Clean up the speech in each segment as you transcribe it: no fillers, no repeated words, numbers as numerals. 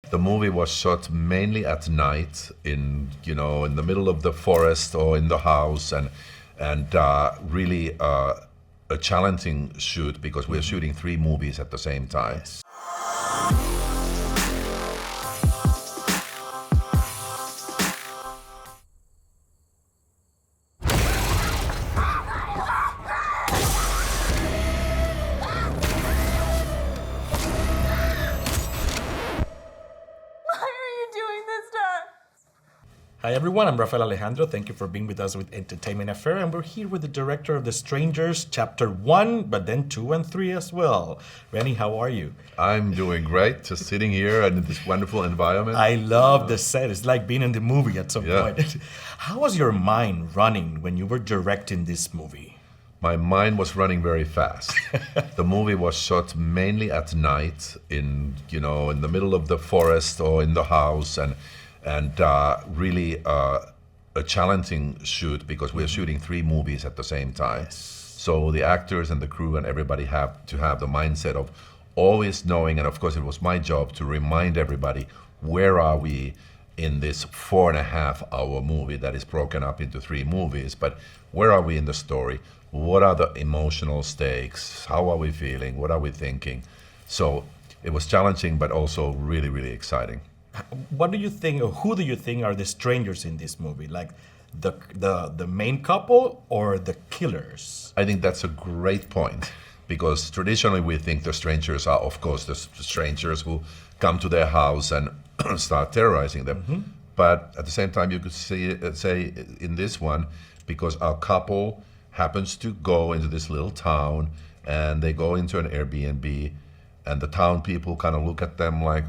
The movie was shot mainly at night in the middle of the forest or in the house, and really a challenging shoot because we're shooting 3 movies at the same time. Hi everyone, I'm Raffael Alejandro. Thank you for being with us with Entertainment Affair, and we're here with the director of The Strangers, Chapter 1, but then 2 and 3 as well. Renny, how are you? I'm doing great, just sitting here in this wonderful environment. I love the set. It's like being in the movie at some point. How was your mind running when you were directing this movie? My mind was running very fast. The movie was shot mainly at night in the middle of the forest or in the house, and really a challenging shoot because we're shooting 3 movies at the same time. So the actors and the crew and everybody have to have the mindset of always knowing, and of course it was my job to remind everybody, where are we in this 4.5-hour movie that is broken up into 3 movies, but where are we in the story? What are the emotional stakes? How are we feeling? What are we thinking? So it was challenging, but also really, really exciting. What do you think, or who do you think are the strangers in this movie? Like the main couple or the killers? I think that's a great point, because traditionally we think the strangers are, of course, the strangers who come to their house and start terrorizing them. Mm-hmm. But at the same time, you could say in this one, because our couple happens to go into this little town and they go into an Airbnb, and the town people kind of look at them like,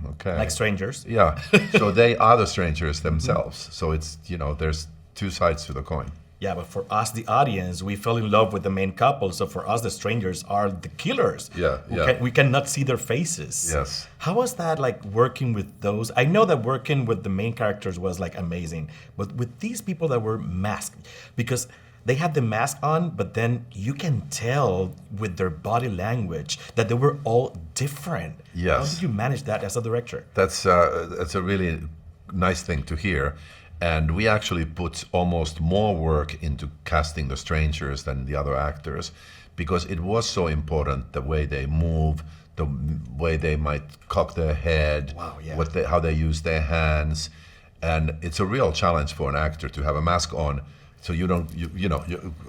okay. Like strangers? Yeah. So they are the strangers themselves. So it's, there's 2 sides to the coin. Yeah, but for us, the audience, we fell in love with the main couple. So for us, the strangers are the killers. Yeah, We cannot see their faces. Yes. How was that like working with those? I know that working with the main characters was like amazing, but with these people that were masked, because they had the mask on, but then you can tell with their body language that they were all different. Yes. How did you manage that as a director? That's a really nice thing to hear. And we actually put almost more work into casting the strangers than the other actors, because it was so important, the way they move, the way they might cock their head, wow, yeah. How they use their hands. And it's a real challenge for an actor to have a mask on. So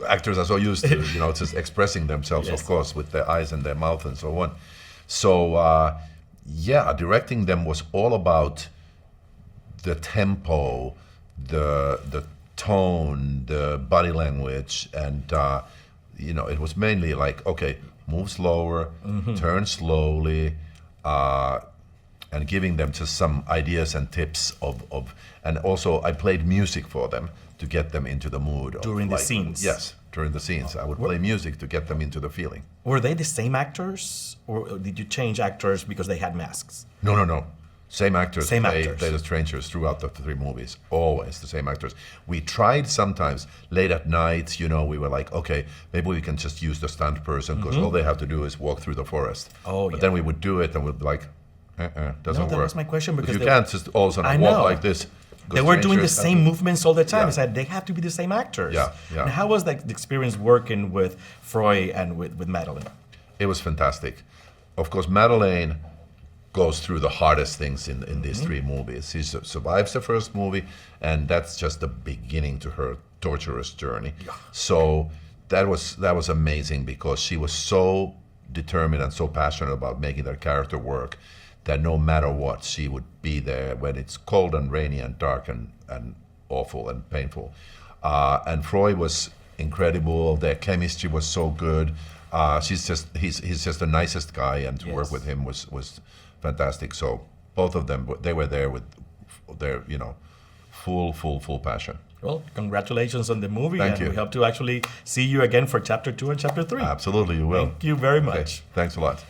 actors are so used to, just expressing themselves, yes. Of course, with their eyes and their mouth and so on. So, directing them was all about the tempo, the tone, the body language, and, it was mainly like, okay, move slower, turn slowly, and giving them just some ideas and tips and also I played music for them to get them into the mood. During the scenes? Yes, during the scenes. I would play music to get them into the feeling. Were they the same actors, or did you change actors because they had masks? No. Same actors. Same actors. Play the strangers throughout the 3 movies. Always the same actors. We tried sometimes late at night, we were like, okay, maybe we can just use the stunt person because all they have to do is walk through the forest. But then we would do it and we'd be like, doesn't work. That was my question, because you can't just all of a sudden walk like this. They were doing the same movements all the time. Yeah. I said they have to be the same actors. Yeah. And how was the experience working with Froy and with Madelaine? It was fantastic. Of course, Madelaine goes through the hardest things in these 3 movies. She survives the first movie, and that's just the beginning to her torturous journey. Yeah. So that was amazing, because she was so determined and so passionate about making that character work, that no matter what, she would be there when it's cold and rainy and dark and awful and painful. And Froy was incredible. Their chemistry was so good. He's just the nicest guy, and to work with him was fantastic. So both of them, they were there with their full passion. Well, congratulations on the movie. Thank you. We hope to actually see you again for Chapter 2 and Chapter 3. Absolutely, you will. Thank you very much. Okay. Thanks a lot.